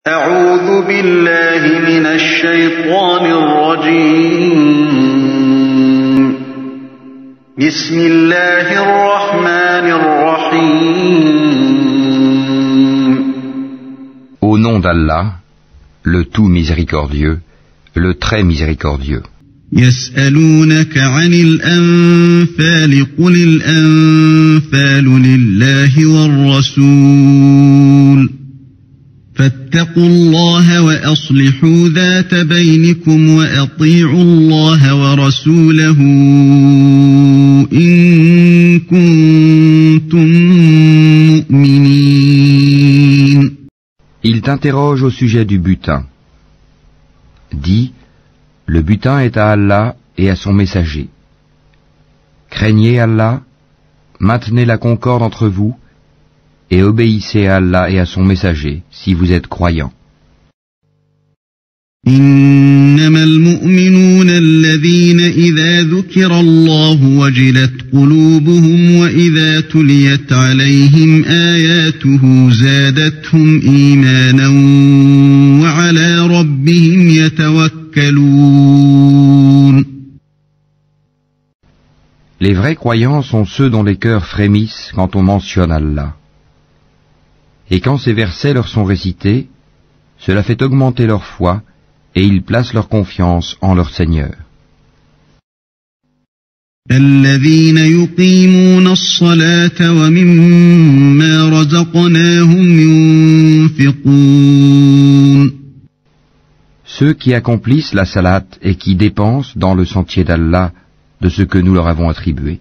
أعوذ بالله من الشيطان الرجيم بسم الله الرحمن الرحيم Au nom d'Allah, le tout miséricordieux, le très miséricordieux. يسألونك عن الأنفال قل الأنفال لله والرسول فاتقوا الله وأصلحوا ذات بينكم وأطيعوا الله ورسوله إن كنتم مؤمنين. Il t'interroge au sujet du butin. Dis, le butin est à Allah et à son messager. Craignez Allah, maintenez la concorde entre vous, et obéissez à Allah et à son messager, si vous êtes croyants. إنما المؤمنون الذين إذا ذكر الله وجلت قلوبهم وإذا تليت عليهم آياته زادتهم إيمانا وعلى ربهم يتوكلون. Les vrais croyants sont ceux dont les cœurs frémissent quand on mentionne Allah. Et quand ces versets leur sont récités, cela fait augmenter leur foi, et ils placent leur confiance en leur Seigneur. الذين يقيمون الصلاة ومما رزقناهم ينفقون. Ceux qui accomplissent la salat et qui dépensent dans le sentier d'Allah de ce que nous leur avons attribué.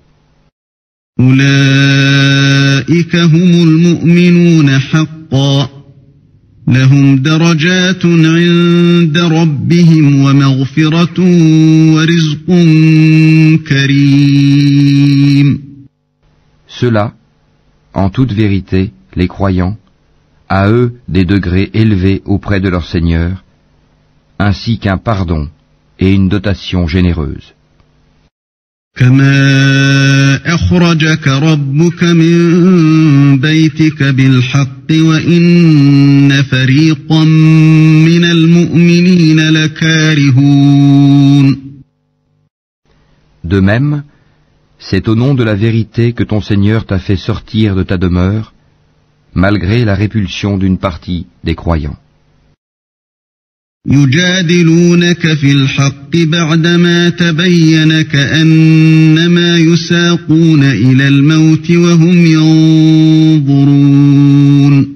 أولئك هم المؤمنون حقا لهم درجات عند ربهم ومغفرة ورزق كريم. Ceux-là, en toute vérité, les croyants, à eux des degrés élevés auprès de leur Seigneur, ainsi qu'un pardon et une dotation généreuse. كما أخرجك ربك من بيتك بالحق وإن فريقا من المؤمنين لكارهون. De même, c'est au nom de la vérité que ton Seigneur t'a fait sortir de ta demeure, malgré la répulsion d'une partie des croyants. يجادلونك في الحق بعدما تبين كأنما يساقون إلى الموت وهم ينظرون.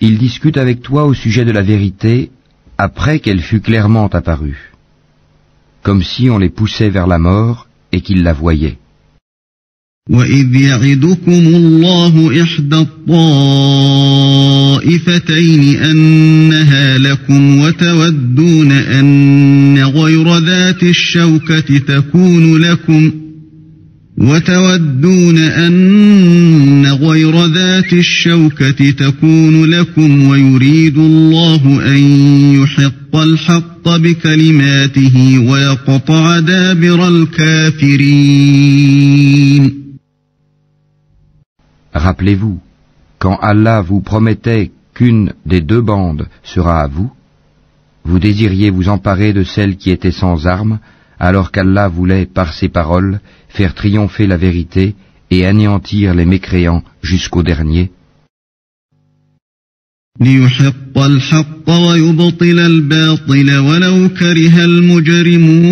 Ils discutent avec toi au sujet de la vérité après qu'elle fut clairement apparue, comme si on les poussait vers la mort et qu'ils la voyaient. وَإِذْ يَعِدُكُمُ اللَّهُ إِحْدَى الطَّائِفَتَيْنِ أَنَّهَا لَكُمْ وَتَوَدُّونَ أَنَّ غَيْرَ ذَاتِ الشَّوْكَةِ تَكُونُ لَكُمْ وَيُرِيدُ اللَّهُ أَن يُحِقَّ الْحَقَّ بِكَلِمَاتِهِ وَيَقْطَعَ دَابِرَ الْكَافِرِينَ. Rappelez-vous, quand Allah vous promettait qu'une des deux bandes sera à vous, vous désiriez vous emparer de celle qui était sans armes, alors qu'Allah voulait, par ses paroles, faire triompher la vérité et anéantir les mécréants jusqu'au dernier. لِيُحِقَّ الْحَقَّ وَيُبْطِلَ الْبَاطِلَ وَلَوْ كَرِهَ الْمُجْرِمُونَ.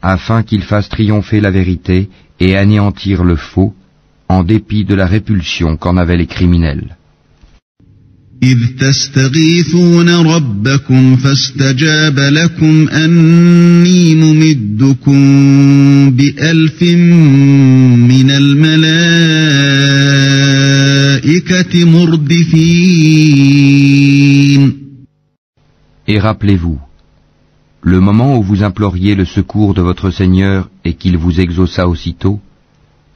Afin qu'il fasse triompher la vérité et anéantir le faux, en dépit de la répulsion qu'en avaient les criminels. إِذْ تَسْتَغِيثُونَ رَبَّكُمْ فَاسْتَجَابَ لَكُمْ أَنِّي مُمِدُّكُمْ بِأَلْفٍ مِّنَ الْمَلَائِكَةِ مُرْدِفِينَ. Et rappelez-vous, le moment où vous imploriez le secours de votre Seigneur et qu'il vous exauça aussitôt,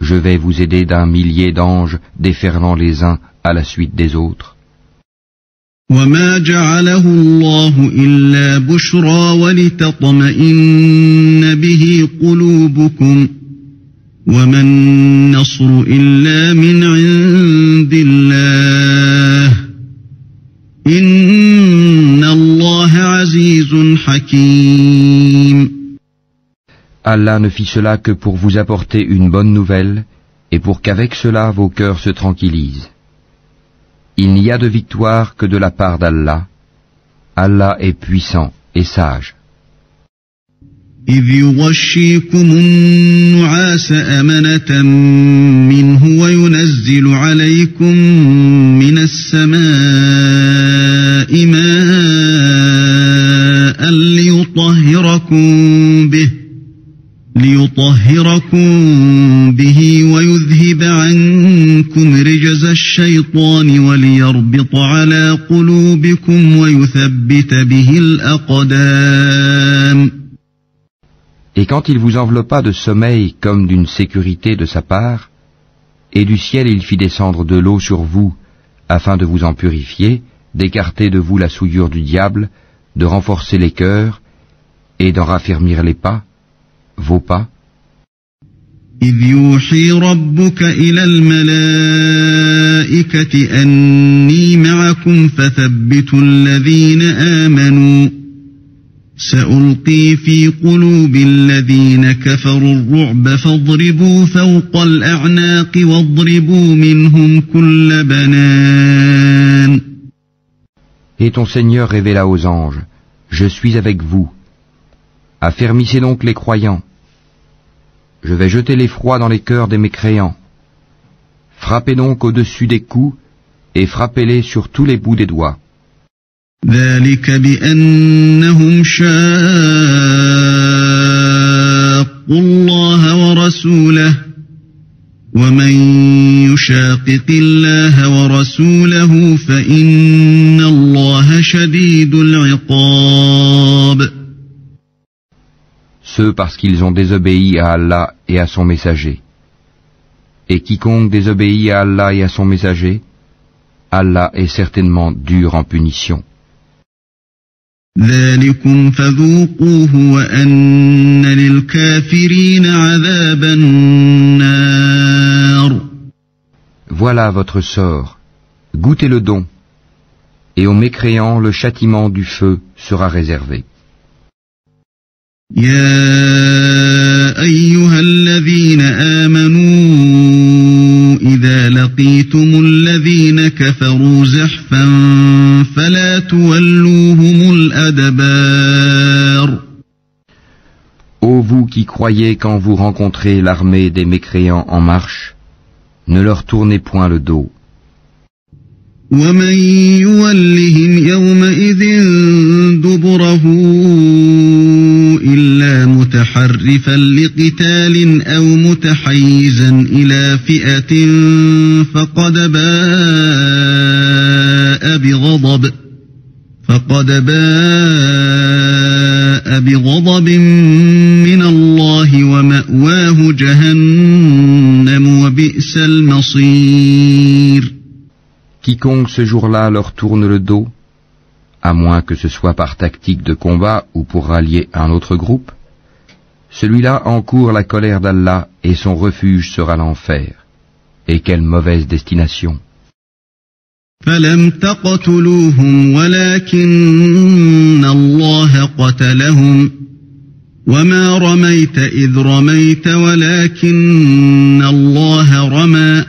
je vais vous aider d'un millier d'anges déferlant les uns à la suite des autres. وَمَا جَعَلَهُ اللَّهُ إِلَّا بُشْرَى وَلِتَطْمَئِنَّ بِهِ قُلُوبُكُمْ وما النصر إلا من عند الله إن الله عزيز حكيم. Allah ne fit cela que pour vous apporter une bonne nouvelle et pour qu'avec cela vos cœurs se tranquillisent. Il n'y a de victoire que de la part d'Allah. Allah est puissant et sage. إذ يغشيكم النعاس أمنة منه وينزل عليكم من السماء ماء ليطهركم به ويذهب عنكم رجز الشيطان وليربط على قلوبكم ويثبت به الأقدام. Et quand il vous enveloppa de sommeil comme d'une sécurité de sa part, et du ciel il fit descendre de l'eau sur vous, afin de vous en purifier, d'écarter de vous la souillure du diable, de renforcer les cœurs, et d'en raffermir les pas, vos pas. إذ يوحي ربك إلى الملائكة أني معكم فثبتوا الذين آمنوا سألقي في قلوب الذين كفروا الرعب فاضربوا فوق الأعناق واضربوا منهم كل بنان. Et ton Seigneur révéla aux anges, je suis avec vous. Affermissez donc les croyants. Je vais jeter l'effroi dans les cœurs des mécréants. Frappez donc au-dessus des coups et frappez-les sur tous les bouts des doigts. ذلك بأنهم شاقوا الله ورسوله ومن يشاقق الله ورسوله فإن الله شديد العقاب. Ceux parce qu'ils ont désobéi à Allah et à son messager. Et quiconque désobéit à Allah et à son messager, Allah est certainement dur en punition. ذلكم فذوقوه وأن للكافرين عذاب النار. Voilà votre sort, goûtez le don, et aux mécréants le châtiment du feu sera réservé. يا أيها الذين آمنوا إذا لقيتم الذين كفروا زحفا فلا تولوهم الأدبار. Ô vous qui croyez quand vous rencontrez l'armée des mécréants en marche, ne leur tournez point le dos. ومن يولهم يومئذ دبره إلا متحرفا لقتال أو متحيزا إلى فئة فقد باء بغضب من الله ومأواه جهنم وبئس المصير. Quiconque ce jour-là leur tourne le dos, à moins que ce soit par tactique de combat ou pour rallier un autre groupe, celui-là encourt la colère d'Allah et son refuge sera l'enfer. Et quelle mauvaise destination! فلم تقتلوهم ولكن الله قتلهم وما رميت إذ رميت ولكن الله رمى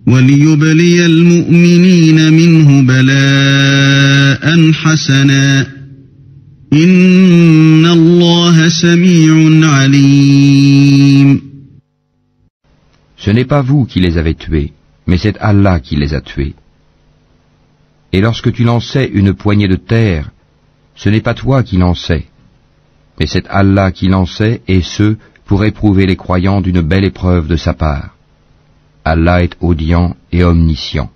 وليبلي المؤمنين منه بلاء حسنا إن الله سميع عليم. Ce n'est pas vous qui les avez tués, mais c'est Allah qui les a tués. Et lorsque tu lançais une poignée de terre, ce n'est pas toi qui lançais, mais c'est Allah qui lançait, et ce, pour éprouver les croyants d'une belle épreuve de sa part. Allah est audient et omniscient.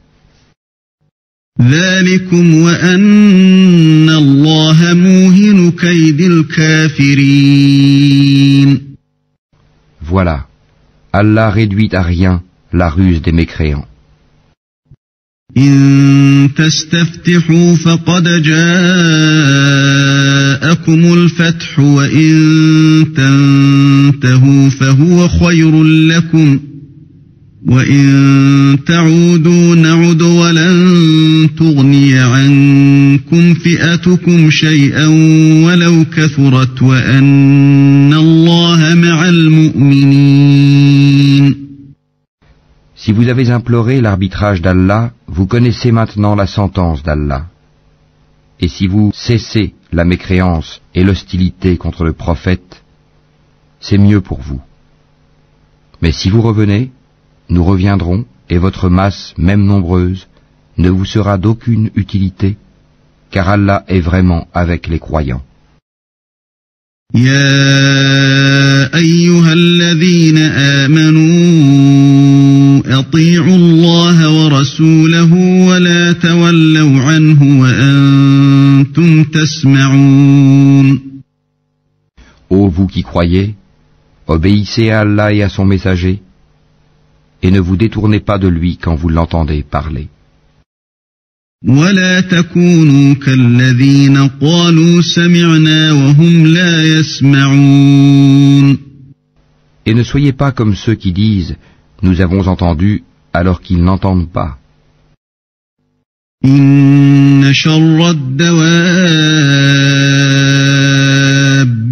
ذلكم وأن الله موهن كيد الكافرين. Voilà, Allah réduit à rien la ruse des mécréants. إن تستفتحوا فقد جاءكم الفتح وإن تنتهوا فهو خير لكم وإن تعودوا نعد ولن تغني عنكم فئتكم شيئا ولو كثرت وأن الله مع المؤمنين. Si vous avez imploré l'arbitrage d'Allah, vous connaissez maintenant la sentence d'Allah. Et si vous cessez la mécréance et l'hostilité contre le prophète, c'est mieux pour vous. Mais si vous revenez, nous reviendrons, et votre masse, même nombreuse, ne vous sera d'aucune utilité, car Allah est vraiment avec les croyants. يا أيها الذين آمنوا أطيعوا الله ورسوله ولا تولوا عنه وأنتم تسمعون. Ô vous qui croyez, obéissez à Allah et à son messager, et ne vous détournez pas de lui quand vous l'entendez parler. ولا تكونوا كالذين قالوا سمعنا وهم لا يسمعون. Et ne soyez pas comme ceux qui disent « Nous avons entendu » alors qu'ils n'entendent pas. إن شر الدواب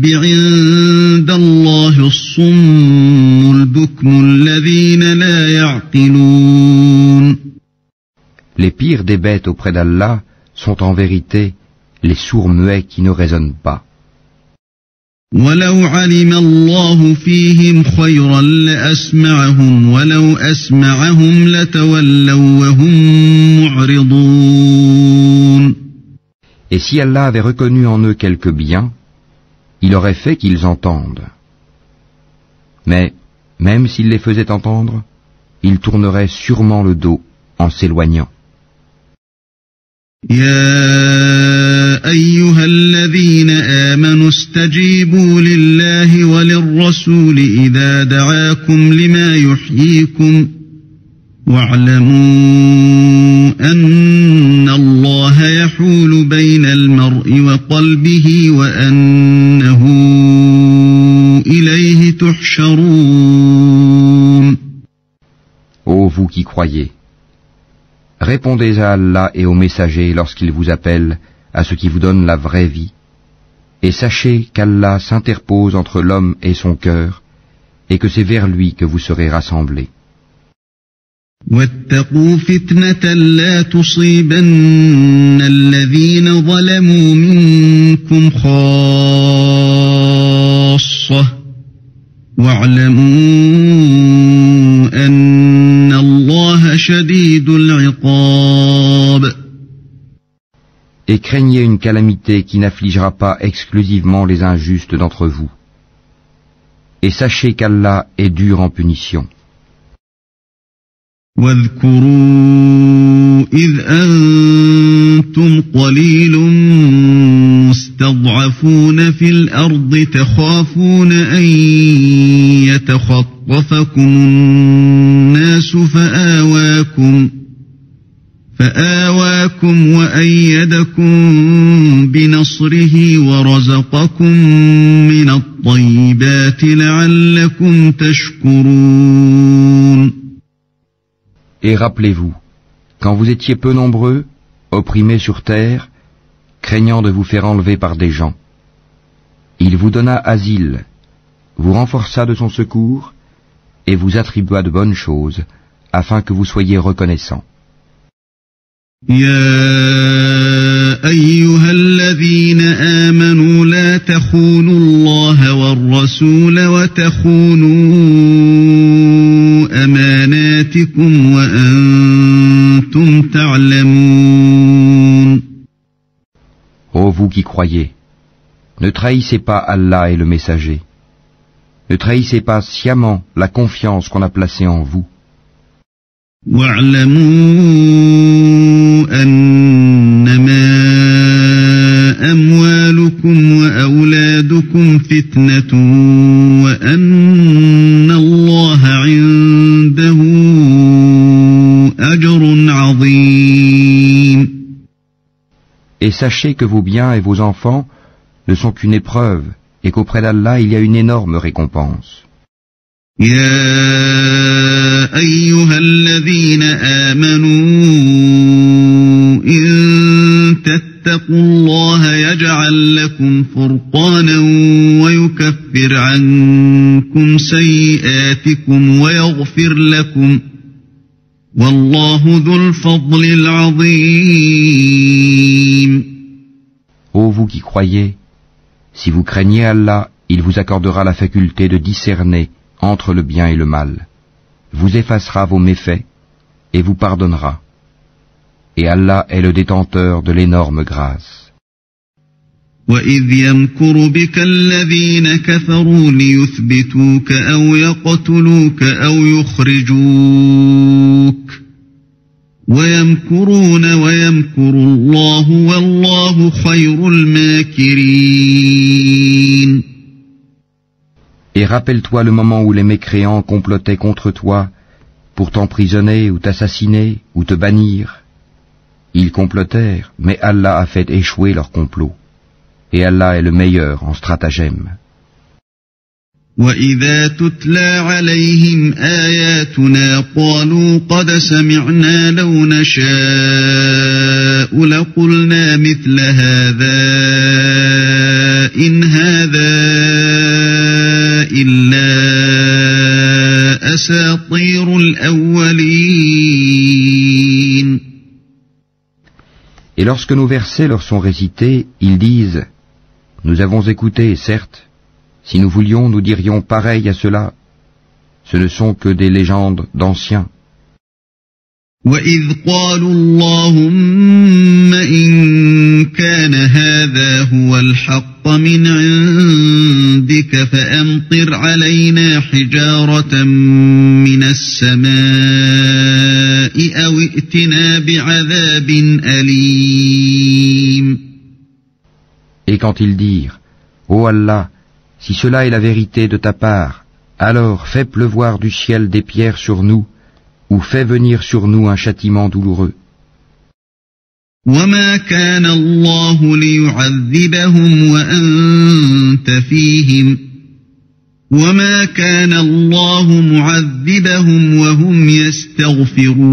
عند الله الصم البكم الذين لا يعقلون. Les pires des bêtes auprès d'Allah sont en vérité les sourds-muets qui ne raisonnent pas. وَلَوْ عَلِمَ اللَّهُ فِيهِمْ خَيْرًا لَأَسْمَعَهُمْ وَلَوْ أَسْمَعَهُمْ لَتَوَلَّوْا وَهُمْ مُعْرِضُونَ. Et si Allah avait reconnu en eux quelque bien, il aurait fait qu'ils entendent. Mais, même s'il les faisait entendre, ils tourneraient sûrement le dos en s'éloignant. يا أيها الذين آمنوا استجيبوا لله وللرسول إذا دعاكم لما يحييكم واعلموا أن الله يحول بين المرء وقلبه وأنه إليه تحشرون. Ô vous qui croyez, répondez à Allah et aux messagers lorsqu'ils vous appellent à ce qui vous donne la vraie vie, et sachez qu'Allah s'interpose entre l'homme et son cœur, et que c'est vers lui que vous serez rassemblés. واتقوا فتنة لا تصيبن الذين ظلموا منكم خاصة واعلموا أن الله شديد العقاب. Et craignez une calamité qui n'affligera pas exclusivement les injustes d'entre vous. Et sachez qu'Allah est dur en punition. واذكروا إذ أنتم قليل مستضعفون في الأرض تخافون أن يتخطفكم الناس فآواكم وأيدكم بنصره ورزقكم من الطيبات لعلكم تشكرون. Et rappelez-vous, quand vous étiez peu nombreux, opprimés sur terre, craignant de vous faire enlever par des gens, il vous donna asile, vous renforça de son secours, et vous attribua de bonnes choses, afin que vous soyez reconnaissants. يا أيها الذين آمنوا لا تخونوا الله والرسول وتخونوا أماناتكم وأنتم تعلمون. Ô vous qui croyez, ne trahissez pas Allah et le messager. Ne trahissez pas sciemment la confiance qu'on a placée en vous. واعلموا أنما أموالكم وأولادكم فتنة وأن الله عنده أجر عظيم. Et sachez que vos biens et vos enfants ne sont qu'une épreuve, et qu'auprès d'Allah il y a une énorme récompense. يا أيها الذين آمنوا إن تتقوا الله يجعل لكم فرقانا ويكفر عنكم سيئاتكم ويغفر لكم والله ذو الفضل العظيم. Ô vous qui croyez, si vous craignez Allah, il vous accordera la faculté de discerner entre le bien et le mal, vous effacera vos méfaits et vous pardonnera. Et Allah est le détenteur de l'énorme grâce. وَإِذْ يَمْكُرُ بِكَ الَّذِينَ كَفَرُوا لِيُثْبِتُوكَ أَوْ يَقْتُلُوكَ أَوْ يُخْرِجُوكَ وَيَمْكُرُونَ وَيَمْكُرُ اللَّهُ وَاللَّهُ خَيْرُ الْمَاكِرِينَ. Et rappelle-toi le moment où les mécréants complotaient contre toi pour t'emprisonner ou t'assassiner ou te bannir. Ils complotèrent, mais Allah a fait échouer leur complot. Et Allah est le meilleur en stratagème. وَإِذَا تُتْلَى عَلَيْهِمْ آيَاتُنَا قَالُوا قَدْ سَمِعْنَا لَوْ نَشَاءُ لَقُلْنَا مِثْلَ هَذَا إِنْ هَذَا إِلَّا أَسَاطِيرُ الْأَوَّلِينَ. Et lorsque nos versets leur sont récités, ils disent « Nous avons écouté, certes. Si nous voulions, nous dirions pareil à cela. Ce ne sont que des légendes d'anciens. » وَإِذْ قَالُوا اللَّهُمَّ إِن كَانَ هَذَا هُوَ الْحَقَّ مِنْ عِندِكَ فَأَمْطِرْ عَلَيْنَا حِجَارَةً مِنَ السَّمَاءِ أَوْ ائْتِنَا بِعَذَابٍ أَلِيمٍ. Et quand ils dirent « Ô Allah, si cela est la vérité de ta part, alors fais pleuvoir du ciel des pierres sur nous, ou fais venir sur nous un châtiment douloureux. » وَمَا كَانَ اللَّهُ لِيُعَذِّبَهُمْ وَأَنْتَ فِيهِمْ وَمَا كَانَ اللَّهُ مُعَذِّبَهُمْ وَهُمْ يَسْتَغْفِرُونَ.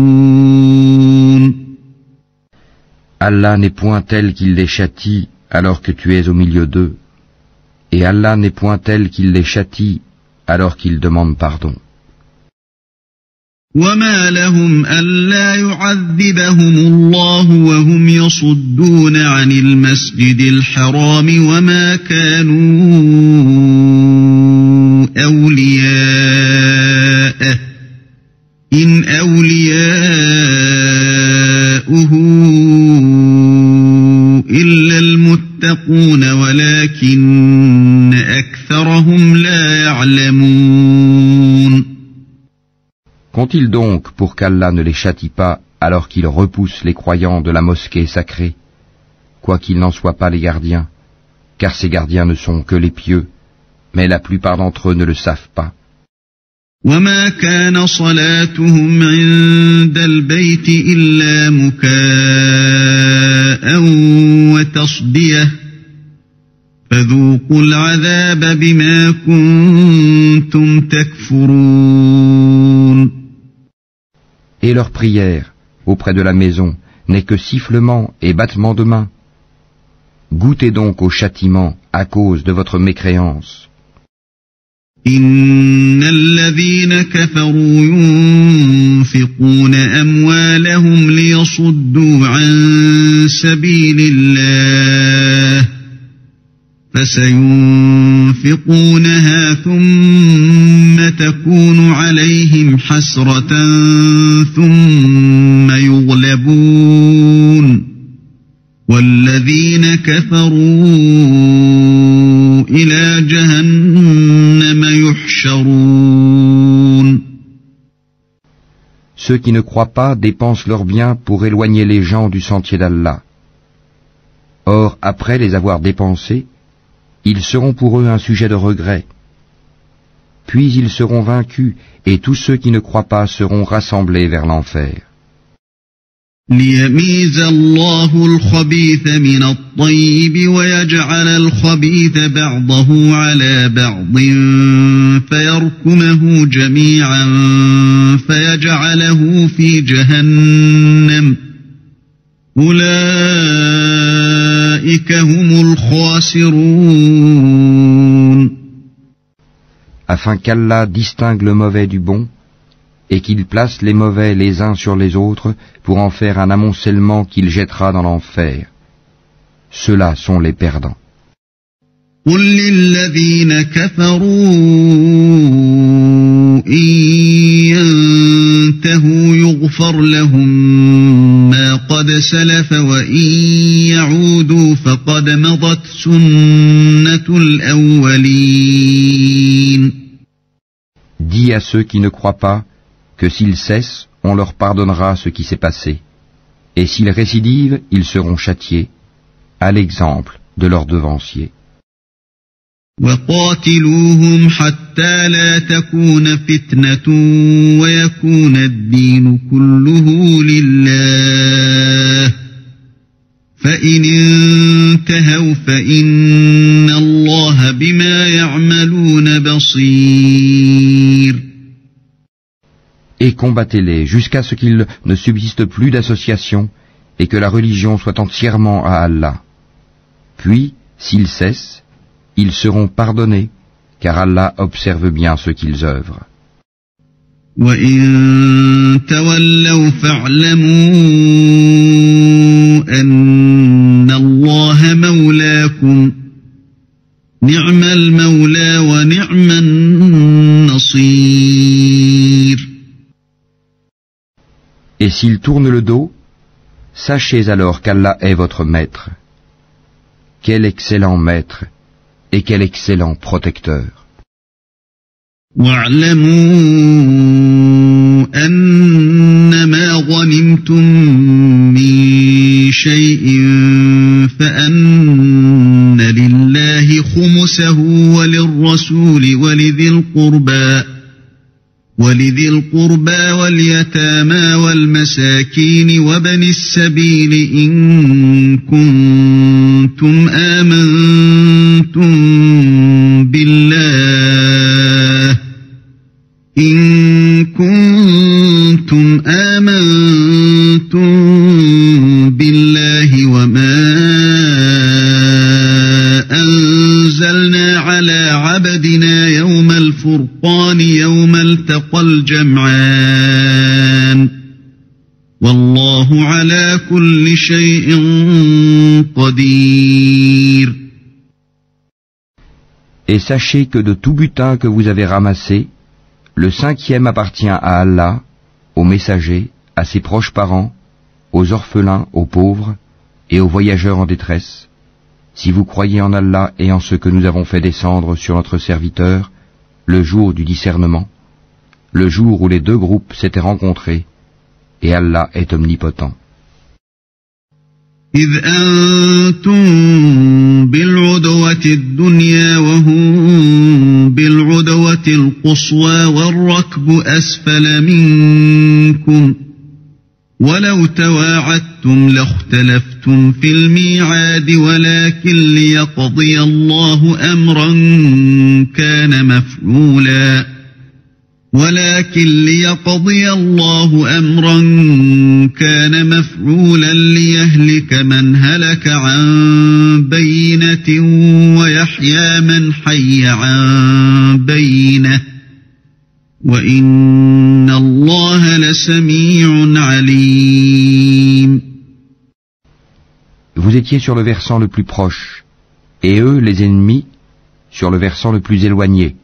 Allah n'est point tel qu'il les châtie alors que tu es au milieu d'eux, et Allah n'est point tel qu'il les châtie alors qu'ils demandent pardon. وَمَا لَهُمْ أَلَّا يُعَذِّبَهُمُ اللَّهُ وَهُمْ يَصُدُّونَ عَنِ الْمَسْجِدِ الْحَرَامِ وَمَا كَانُوا أَوْلِيَاءَهُ إِنْ أَوْلِيَاؤُهُ إِلَّا الْمُتَّقُونَ وَلَكِنَّ أَكْثَرَهُمْ لَا يَعْلَمُونَ. Qu'ont-ils donc pour qu'Allah ne les châtie pas alors qu'ils repoussent les croyants de la mosquée sacrée, quoiqu'ils n'en soient pas les gardiens, car ces gardiens ne sont que les pieux, mais la plupart d'entre eux ne le savent pas. وَمَا كَانَ صَلَاتُهُمْ عِندَ الْبَيْتِ إِلَّا مُكَاءً وَتَصْدِيَةً فَذُوقُوا الْعَذَابَ بِمَا كُنتُمْ تَكْفُرُونَ. Et leur prière auprès de la maison n'est que sifflement et battement de main. Goûtez donc au châtiment à cause de votre mécréance. إِنَّ الَّذِينَ كَفَرُوا يُنْفِقُونَ أَمْوَالَهُمْ لِيَصُدُّوا عَنْ سَبِيلِ اللَّهِ فَسَيُنْفِقُونَهَا ثُمَّ تَكُونُ عَلَيْهِمْ حَسْرَةً ثُمَّ يُغْلَبُونَ وَالَّذِينَ كَفَرُوا إِلَى جَهَنَّمَ يُحْشَرُونَ. Ceux qui ne croient pas dépensent leurs biens pour éloigner les gens du sentier d'Allah. Or, après les avoir dépensés, ils seront pour eux un sujet de regret. Puis ils seront vaincus, et tous ceux qui ne croient pas seront rassemblés vers l'enfer. ليميز الله الخبيث من الطيب ويجعل الخبيث بعضه على بعض فيركمه جميعا فيجعله في جهنم أولئك هم الخاسرون. Afin qu'Allah distingue le mauvais du bon, et qu'il place les mauvais les uns sur les autres pour en faire un amoncellement qu'il jettera dans l'enfer. Ceux-là sont les perdants. قل للذين كفروا إن ينتهوا يغفر لهم ما قد سلف وإن يعودوا فقد مضت سنة الأولين. Dis à ceux qui ne croient pas que s'ils cessent, on leur pardonnera ce qui s'est passé. Et s'ils récidivent, ils seront châtiés, à l'exemple de leurs devanciers. وقاتلوهم حتى لا تكون فتنة ويكون الدين كله لله فإن انتهوا فإن الله بما يعملون بصير. Et combattez-les jusqu'à ce qu'il ne subsiste plus d'association et que la religion soit entièrement à Allah. Puis, s'ils cessent, ils seront pardonnés, car Allah observe bien ce qu'ils œuvrent. وَإِن تَوَلَّوْا فَاعْلَمُوا أَنَّ اللَّهَ مَوْلَاكُمْ نِعْمَ الْمَوْلَى وَنِعْمَ النَّصِيرُ. Et s'ils tournent le dos, sachez alors qu'Allah est votre maître. Quel excellent maître et quel excellent protecteur. وَاعْلَمُوا أَنَّمَا غَنِمْتُم مِّن شَيْءٍ فَأَنَّ لِلَّهِ خُمُسَهُ وَلِلرَّسُولِ وَلِذِي الْقُرْبَى وَالْيَتَامَى وَالْمَسَاكِينِ وَابْنِ السَّبِيلِ إِن كُنتُمْ آمَنتُم بالله وما أنزلنا على عبدنا يوم الفرقان يوم التقى الجمعان والله على كل شيء قدير. Et sachez que de tout butin que vous avez ramassé, le 5e appartient à Allah, aux messagers, à ses proches parents, aux orphelins, aux pauvres et aux voyageurs en détresse, si vous croyez en Allah et en ce que nous avons fait descendre sur notre serviteur, le jour du discernement, le jour où les deux groupes s'étaient rencontrés, et Allah est omnipotent. إذ أنتم بالعدوة الدنيا وهم بالعدوة القصوى والركب أسفل منكم ولو تواعدتم لاختلفتم في الميعاد ولكن ليقضي الله أمرا كان مفعولا ليهلك من هلك عن بينة ويحيى من حي عن بينة وإن الله لسميع عليم. Vous étiez sur le versant le plus proche, et eux, les ennemis, sur le versant le plus éloigné,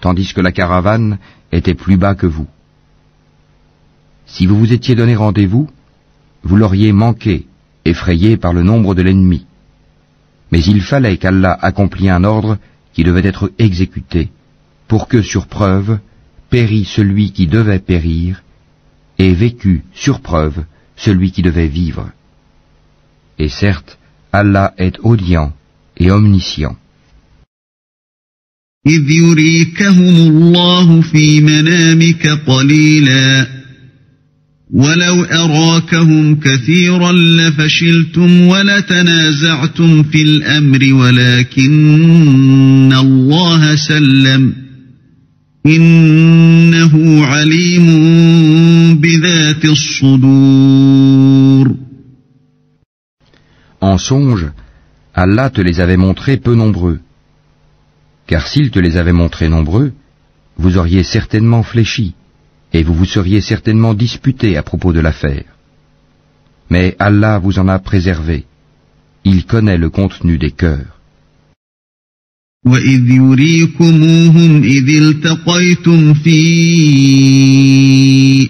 tandis que la caravane était plus bas que vous. Si vous vous étiez donné rendez-vous, vous l'auriez manqué, effrayé par le nombre de l'ennemi. Mais il fallait qu'Allah accomplît un ordre qui devait être exécuté, pour que, sur preuve, périt celui qui devait périr, et vécut, sur preuve, celui qui devait vivre. Et certes, Allah est audient et omniscient. إذ يريكهم الله في منامك قليلا ولو أراكهم كثيرا لفشلتم ولتنازعتم في الأمر ولكن الله سلم إنه عليم بذات الصدور. En songe, Allah te les avait montrés peu nombreux. Car s'il te les avait montrés nombreux, vous auriez certainement fléchi, et vous vous seriez certainement disputé à propos de l'affaire. Mais Allah vous en a préservé. Il connaît le contenu des cœurs. وَإِذْ يُرِيكُمُوهُمْ إِذِ الْتَقَيْتُمْ فِي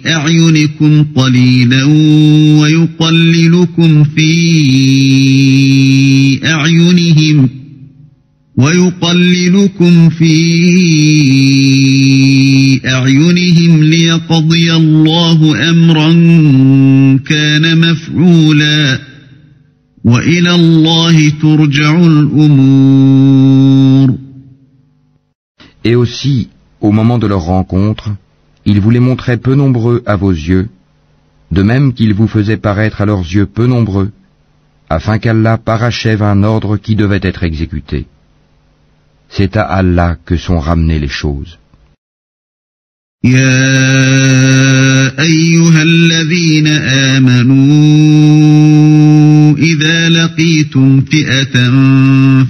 أَعْيُنِكُمْ قَلِيلًا وَيُقَلِّلُكُمْ فِي أَعْيُنِهِمْ لِيَقْضِيَ اللَّهُ أَمْرًا كَانَ مَفْعُولًا وَإِلَى اللَّهِ تُرْجَعُ الْأُمُورُ. Et aussi, au moment de leur rencontre, ils vous les montraient peu nombreux à vos yeux, de même qu'ils vous faisaient paraître à leurs yeux peu nombreux, afin qu'Allah parachève un ordre qui devait être exécuté. C'est à Allah que sont ramenées les choses. يا أيها الذين آمنوا إذا لقيتم فئة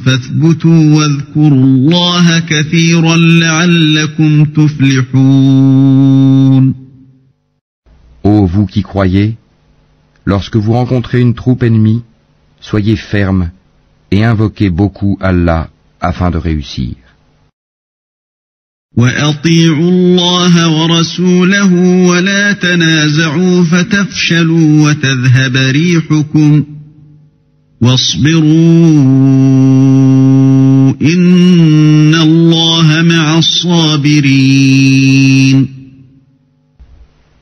فاثبتوا واذكروا الله كثيرا لعلكم تفلحون. Ô vous qui croyez, lorsque vous rencontrez une troupe ennemie, soyez fermes et invoquez beaucoup Allah afin de réussir. وَأَطِيعُوا اللَّهَ وَرَسُولَهُ وَلَا تَنَازَعُوا فَتَفْشَلُوا وَتَذْهَبَ رِيحُكُمْ وَاصْبِرُوا إِنَّ اللَّهَ مَعَ الصَّابِرِينَ.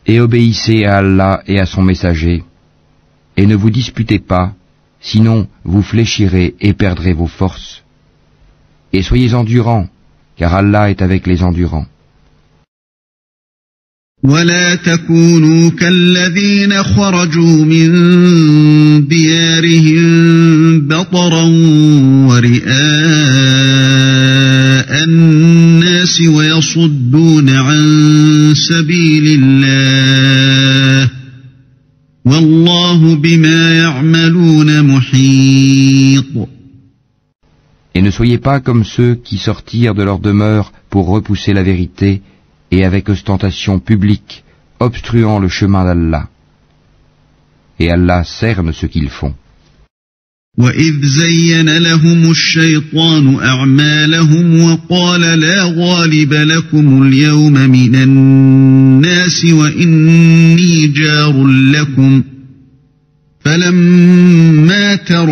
Et obéissez à Allah et à son messager, et ne vous disputez pas, sinon vous fléchirez et perdrez vos forces. Et soyez endurants, car Allah est avec les endurants. ولا تكونوا كالذين خرجوا من ديارهم بطرا ورئاء الناس ويصدون عن سبيل الله والله بما يعملون محيط. Et ne soyez pas comme ceux qui sortirent de leur demeure pour repousser la vérité et avec ostentation publique, obstruant le chemin d'Allah. Et Allah cerne ce qu'ils font. وَإِذْ زَيَّنَ لَهُمُ الشَّيْطَانُ أَعْمَالَهُمْ وَقَالَ لَا غَالِبَ لَكُمُ الْيَوْمَ مِنَ النَّاسِ وَإِنِّي جَارٌ لَكُمْ فَلَمَّا تَرَاءَتِ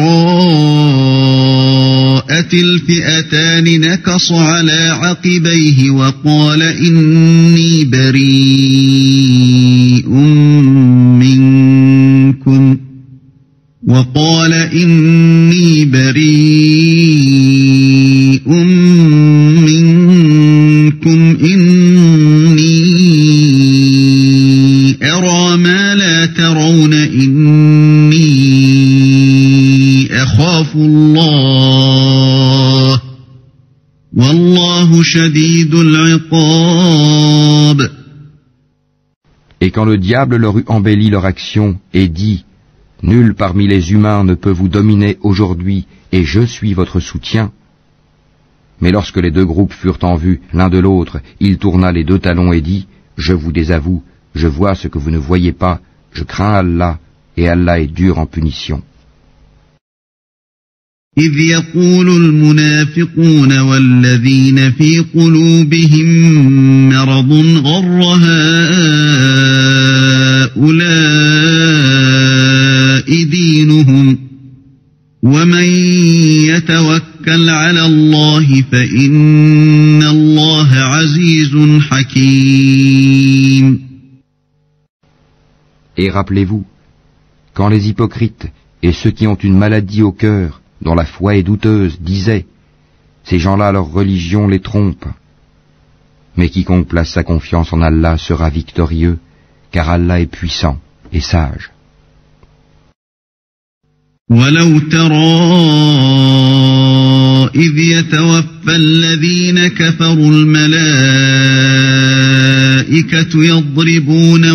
الْفِئَتَانِ نَكَصَ عَلَى عَقِبَيْهِ وَقَالَ إِنِّي بَرِيءٌ منكم إني أرى ما لا ترون إني أخاف الله والله شديد العقاب. Et quand le diable leur eut embelli leur action et dit « Nul parmi les humains ne peut vous dominer aujourd'hui, et je suis votre soutien », mais lorsque les deux groupes furent en vue l'un de l'autre, il tourna les deux talons et dit « Je vous désavoue, je vois ce que vous ne voyez pas, je crains Allah, et Allah est dur en punition. » إذ يقول المنافقون والذين في قلوبهم مرض غر هؤلاء دينهم ومن يتوكل على الله فإن الله عزيز حكيم. Et rappelez-vous, quand les hypocrites et ceux qui ont une maladie au cœur, dont la foi est douteuse, disaient « Ces gens-là, leur religion les trompe. » Mais quiconque place sa confiance en Allah sera victorieux, car Allah est puissant. et sage. ولو ترى إذ يتوفى الذين كفروا الملائكة يضربون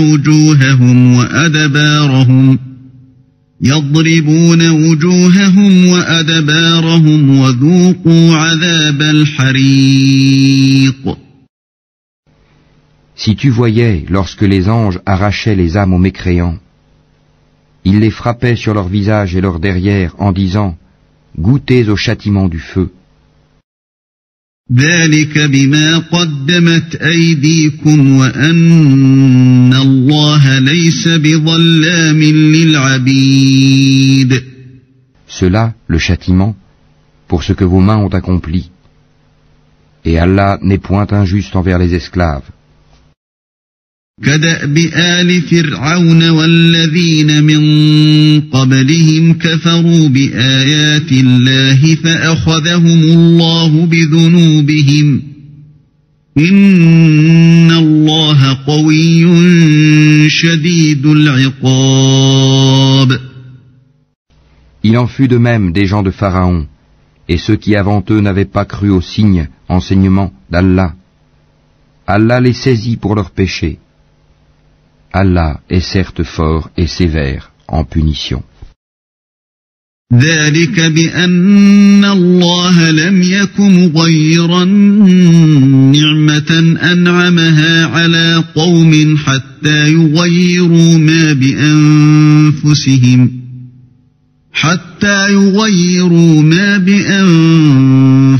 وجوههم وأدبارهم وذوقوا عذاب الحريق. Si tu voyais, lorsque les anges arrachaient les âmes aux mécréants, ils les frappaient sur leur visage et leur derrière en disant « Goûtez au châtiment du feu ». ذلك بما قدمت أيديكم وأن الله ليس بظلام للعبيد. Cela, le châtiment, pour ce que vos mains ont accompli. Et Allah n'est point injuste envers les esclaves. كدأب آل فرعون والذين من قبلهم كفروا بآيات الله فأخذهم الله بذنوبهم إن الله قوي شديد العقاب. Il en fut de même des gens de Pharaon, et ceux qui avant eux n'avaient pas cru aux signes, enseignements d'Allah. Allah les saisit pour leurs péchés. Allah est certes fort et sévère en punition. ذلك بأن الله لم يك مغيرا نعمة أنعمها على قوم حتى يغيروا ما بأنفسهم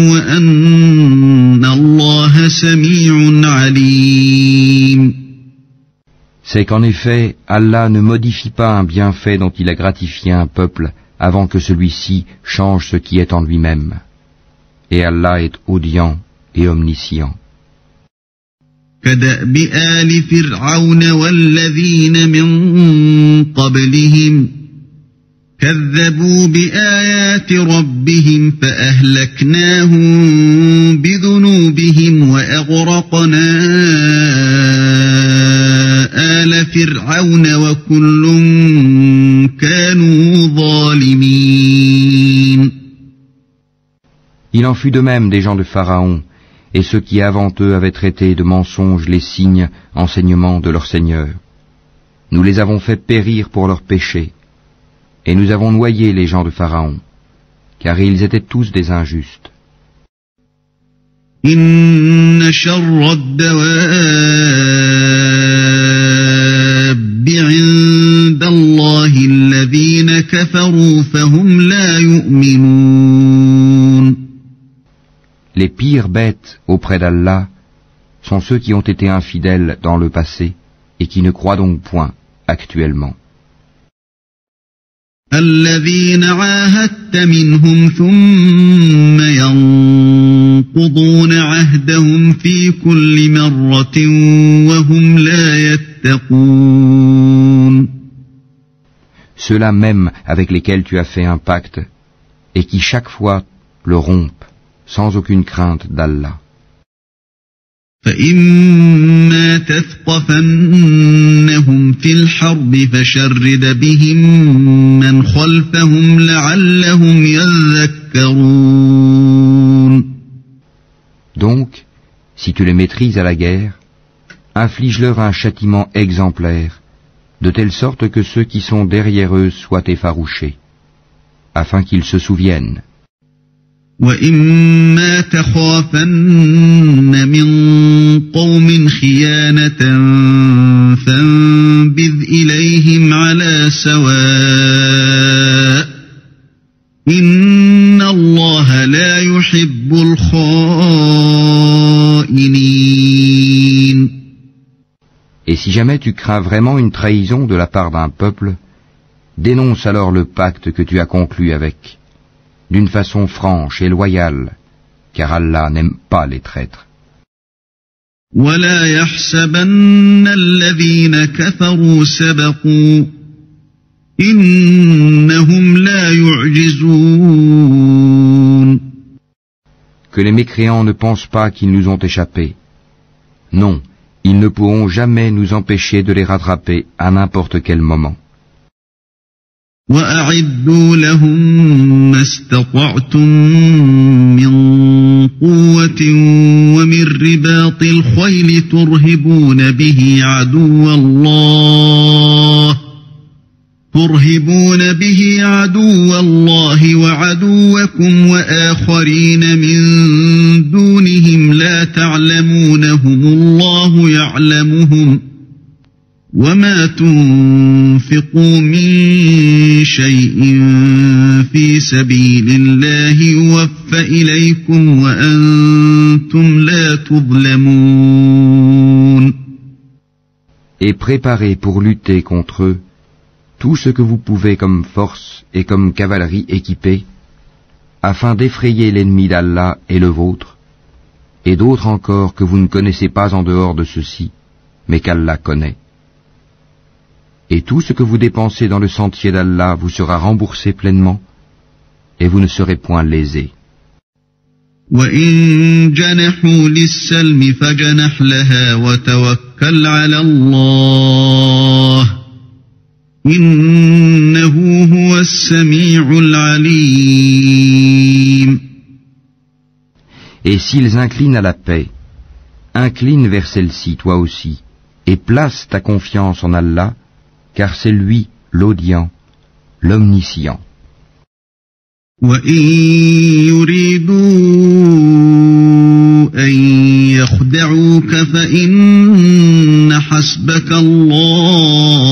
وأن الله سميع عليم. C'est qu'en effet, Allah ne modifie pas un bienfait dont il a gratifié un peuple avant que celui-ci change ce qui est en lui-même. Et Allah est audient et omniscient. كدأب آل فرعون والذين من قبلهم كذبوا بآيات ربهم فأهلكناهم بذنوبهم وأغرقنا آل فرعون وكل كانوا ظالمين. Il en fut de même des gens de Pharaon, et ceux qui avant eux avaient traité de mensonges les signes, enseignements de leur Seigneur. Nous les avons fait périr pour leurs péchés, et nous avons noyé les gens de Pharaon, car ils étaient tous des injustes. إن شر الدواب عند الله الذين كفروا فهم لا يؤمنون. Les pires bêtes auprès d'Allah sont ceux qui ont été infidèles dans le passé et qui ne croient donc point actuellement. الذين عاهدت منهم ثم ينقضون عهدهم في كل مرة وهم لا يتقون. Ceux-là même avec lesquels tu as fait un pacte et qui chaque fois le rompent sans aucune crainte d'Allah. فإما تثقفنهم في الحرب فشرد بهم من خلفهم لعلهم يذكرون. Donc, si tu les maîtrises à la guerre, inflige-leur un châtiment exemplaire, de telle sorte que ceux qui sont derrière eux soient effarouchés, afin qu'ils se souviennent. وَإِمَّا تَخَافَنَّ مِنْ قَوْمٍ خِيَانَةً فَانبِذْ إِلَيْهِمْ عَلَى سَوَاءٍ إِنَّ اللَّهَ لَا يُحِبُّ الْخَائِنِينَ. Et si jamais tu crains vraiment une trahison de la part d'un peuple, dénonce alors le pacte que tu as conclu avec, d'une façon franche et loyale, car Allah n'aime pas les traîtres. وَلَا يَحْسَبَنَّ الَّذِينَ كَفَرُوا سَبَقُوا إِنَّهُمْ لَا يُعْجِزُونَ. Que les mécréants ne pensent pas qu'ils nous ont échappé. Non, Ils ne pourront jamais nous empêcher de les rattraper à n'importe quel moment. وأعدوا لهم ما استطعتم من قوة ومن رباط الخيل ترهبون به عدو الله وعدوكم وآخرين من دونهم لا تعلمونهم الله يعلمهم وما تنفقوا من شيء في سبيل الله يوفى إليكم وأنتم لا تظلمون. Et préparez pour lutter contre eux tout ce que vous pouvez comme force et comme cavalerie équipée, afin d'effrayer l'ennemi d'Allah et le vôtre, et d'autres encore que vous ne connaissez pas en dehors de ceux-ci, mais qu'Allah connaît. Et tout ce que vous dépensez dans le sentier d'Allah vous sera remboursé pleinement, et vous ne serez point lésés. وَإِن جَنَحُوا لِلسَّلْمِ فَجَنَحْ لَهَا وَتَوَكَّلْ عَلَى اللَّهِ إِنَّهُ هُوَ السَّمِيعُ الْعَلِيمُ. Et s'ils inclinent à la paix, incline vers celle-ci toi aussi, et place ta confiance en Allah, car c'est lui l'audient, l'omniscient. وَإِن يُرِيدُوا أَن يَخْدَعُوكَ فَإِنَّ حَسْبَكَ اللَّهُ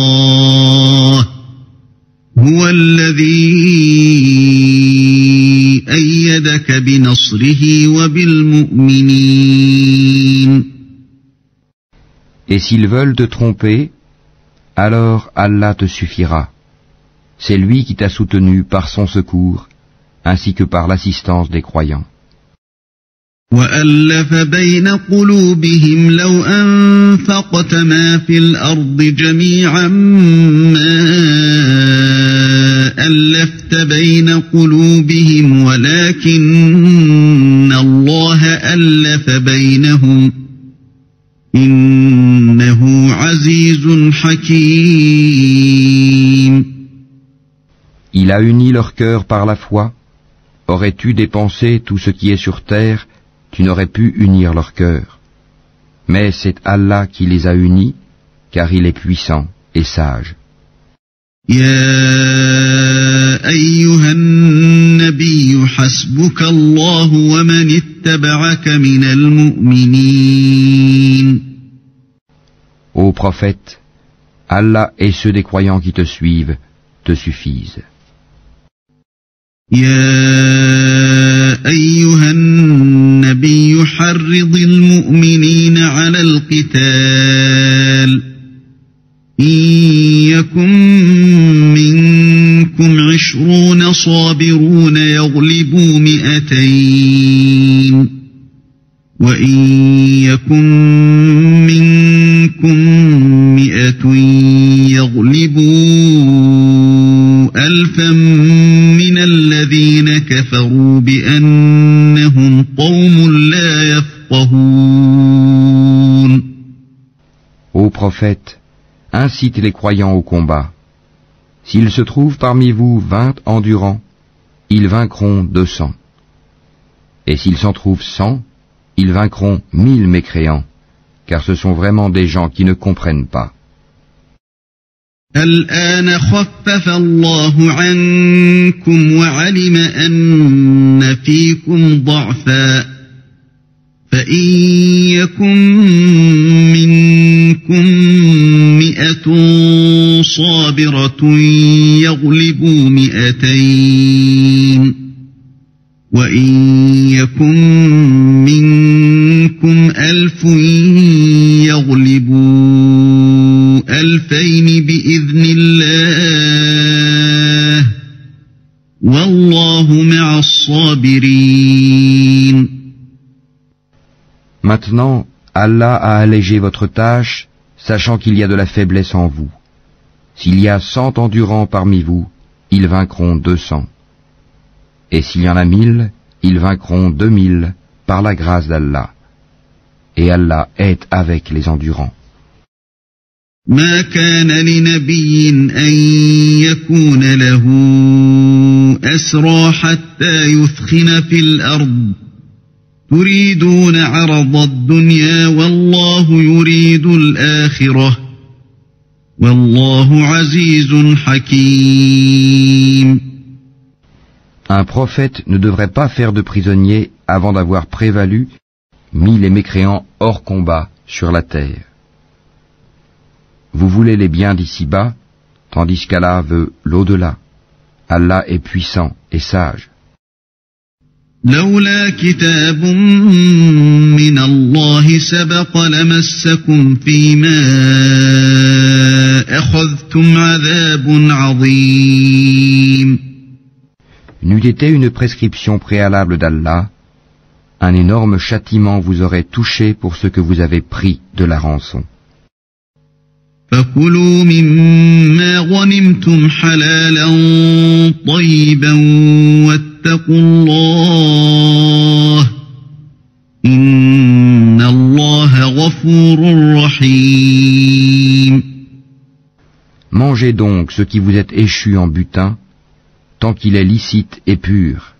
هُوَ الَّذِي أَيَّدَكَ بِنَصْرِهِ وَبِالْمُؤْمِنِينَ. Et s'ils veulent te tromper, alors Allah te suffira. C'est lui qui t'a soutenu par son secours, ainsi que par l'assistance des croyants. وَأَلَّفَ بَيْنَ قُلُوبِهِمْ لَوْ أَنفَقْتَ مَا فِي الْأَرْضِ جَمِيعًا مَا أَلَّفْتَ بَيْنَ قُلُوبِهِمْ وَلَكِنَّ اللَّهَ أَلَّفَ بَيْنَهُمْ إِنَّهُ عَزِيزٌ حَكِيمٌ. Il a uni leur cœur par la foi. Aurais-tu dépensé tout ce qui est sur terre, tu n'aurais pu unir leur cœur. Mais c'est Allah qui les a unis, car il est puissant et sage. يا أيها النبي حسبك الله ومن اتبعك من المؤمنين. Ô prophète, Allah et ceux des croyants qui te suivent te suffisent. يا أيها النبي حرض المؤمنين على القتال إن يكن منكم 20 صابرون يغلبوا 200 وإن يكن منكم 100 يغلبوا 1000 من الذين كفروا بأنهم قوم لا يفقهون. Ô prophète, incite les croyants au combat. S'il se trouve parmi vous 20 endurants, ils vaincront 200. Et s'il s'en trouve 100, ils vaincront 1000 mécréants, car ce sont vraiment des gens qui ne comprennent pas. الآن خفف الله عنكم وعلم أن فيكم ضعفا فإن يكن منكم 100 صابرة يغلبوا 200 وإن يكن منكم 1000 يغلبوا 2000 بإذن الله والله مع الصابرين. Maintenant, Allah a allégé votre tâche, sachant qu'il y a de la faiblesse en vous. S'il y a 100 endurants parmi vous, ils vaincront 200. Et s'il y en a 1000, ils vaincront 2000 par la grâce d'Allah. et Allah est avec les endurants. ما كان لنبي أن يكون له أسرى حتى يثخن في الأرض تريدون عرض الدنيا والله يريد الآخرة والله عزيز حكيم. Un prophète ne devrait pas faire de prisonniers avant d'avoir prévalu, mis les mécréants hors combat sur la terre. Vous voulez les biens d'ici-bas, tandis qu'Allah veut l'au-delà. Allah est puissant et sage. لولا كتاب من الله سبق لمسكم فيما أخذتم عذاب عظيم. N'eût été une prescription préalable d'Allah, un énorme châtiment vous aurait touché pour ce que vous avez pris de la rançon. فكلوا مما غنمتم حلالا طيبا واتقوا الله إن الله غفور رحيم. Mangez donc ce qui vous est échu en butin, tant qu'il est licite et pur,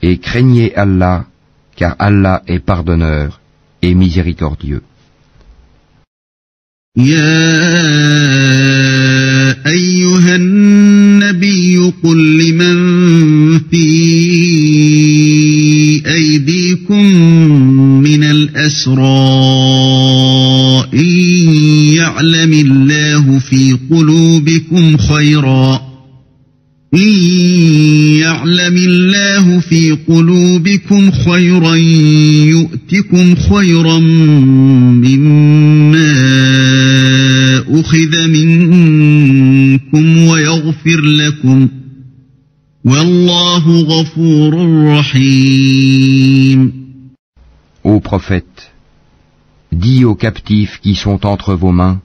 et craignez Allah, car Allah est pardonneur et miséricordieux. يا أيها النبي قل لمن في أيديكم من الأسرى إن يعلم الله في قلوبكم خيرا يؤتكم خيرا مما أخذ منكم ويغفر لكم والله غفور رحيم. Ô prophète, dis aux captifs qui sont entre vos mains,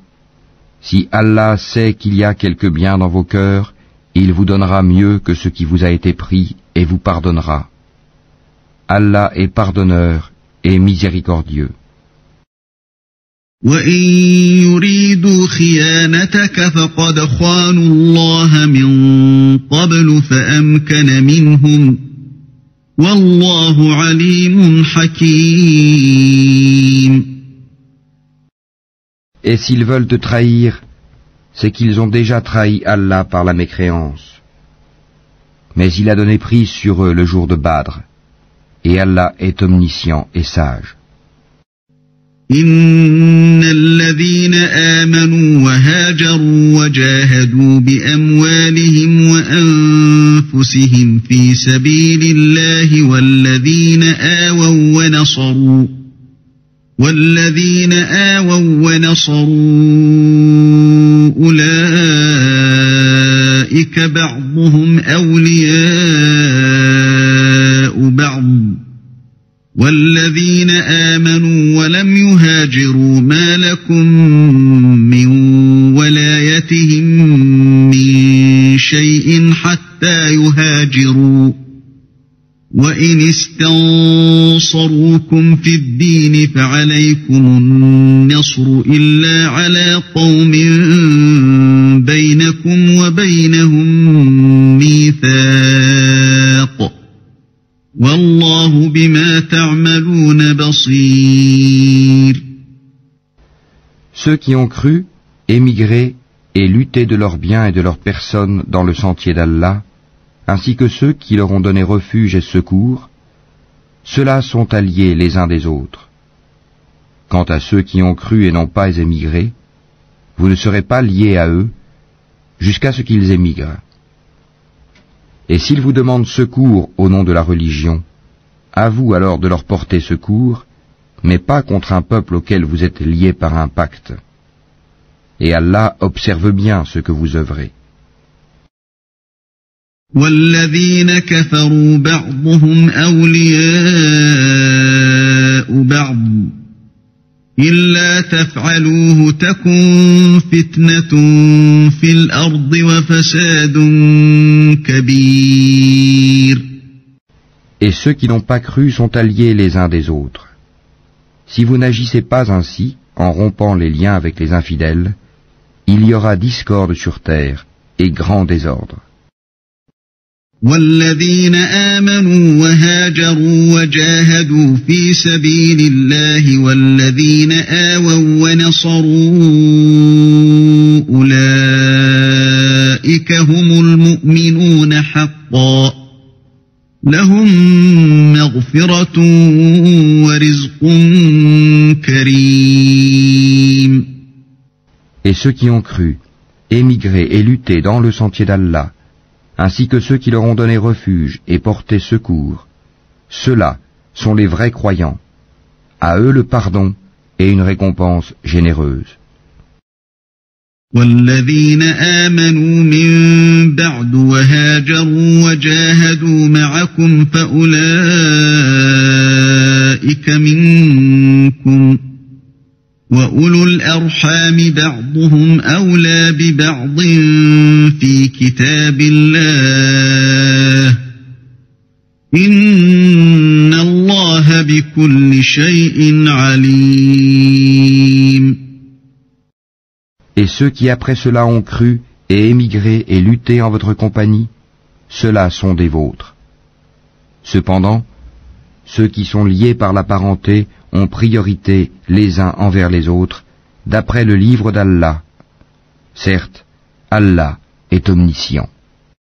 si Allah sait qu'il y a quelque bien dans vos cœurs, il vous donnera mieux que ce qui vous a été pris et vous pardonnera. Allah est pardonneur et miséricordieux. وَإِن يُرِيدُوا خِيَانَتَكَ فَقَدْ خَانُوا اللَّهَ مِن قَبْلُ فَأَمْكَنَ مِنْهُمْ وَاللَّهُ عَلِيمٌ حَكِيمٌ. Et s'ils veulent te trahir, c'est qu'ils ont déjà trahi Allah par la mécréance. Mais il a donné prise sur eux le jour de Badr, et Allah est omniscient et sage. إن الذين آمنوا وهاجروا وجاهدوا بأموالهم وأنفسهم في سبيل الله والذين آووا ونصروا أولئك بعضهم أولياء بعض والذين آمنوا ولم يهاجروا ما لكم من ولايتهم من شيء حتى يهاجروا وإن استنصروكم في الدين فعليكم النصر إلا على قوم بينكم وبينهم ميثاق والله بما تعملون بصير. Ceux qui ont cru, émigré et lutté de leurs biens et de leurs personnes dans le sentier d'Allah, ainsi que ceux qui leur ont donné refuge et secours, ceux-là sont alliés les uns des autres. Quant à ceux qui ont cru et n'ont pas émigré, vous ne serez pas liés à eux jusqu'à ce qu'ils émigrent. Et s'ils vous demandent secours au nom de la religion, à vous alors de leur porter secours, mais pas contre un peuple auquel vous êtes liés par un pacte. Et Allah observe bien ce que vous œuvrez. والذين كفروا بعضهم أولياء بعض إلا تفعلوه تكن فتنة في الأرض وفساد كبير. Et ceux qui n'ont pas cru sont alliés les uns des autres. Si vous n'agissez pas ainsi, en rompant les liens avec les infidèles, il y aura discorde sur terre et grand désordre. والذين آمنوا وهاجروا وجاهدوا في سبيل الله والذين آووا ونصروا أولئك هم المؤمنون حقا لهم مغفرة ورزق كريم. Et ceux qui ont cru, émigré et lutté dans le sentier d'Allah, ainsi que ceux qui leur ont donné refuge et porté secours, ceux-là sont les vrais croyants. À eux le pardon et une récompense généreuse. والذين آمنوا من بعد وهاجروا وجاهدوا معكم فأولئك منكم وأولو الأرحام بعضهم أولى ببعض في كتاب الله إن الله بكل شيء عليم. Et ceux qui après cela ont cru et émigré et lutté en votre compagnie, ceux-là sont des vôtres. Cependant, ceux qui sont liés par la parenté ont priorité les uns envers les autres, d'après le livre d'Allah. Certes, Allah est omniscient.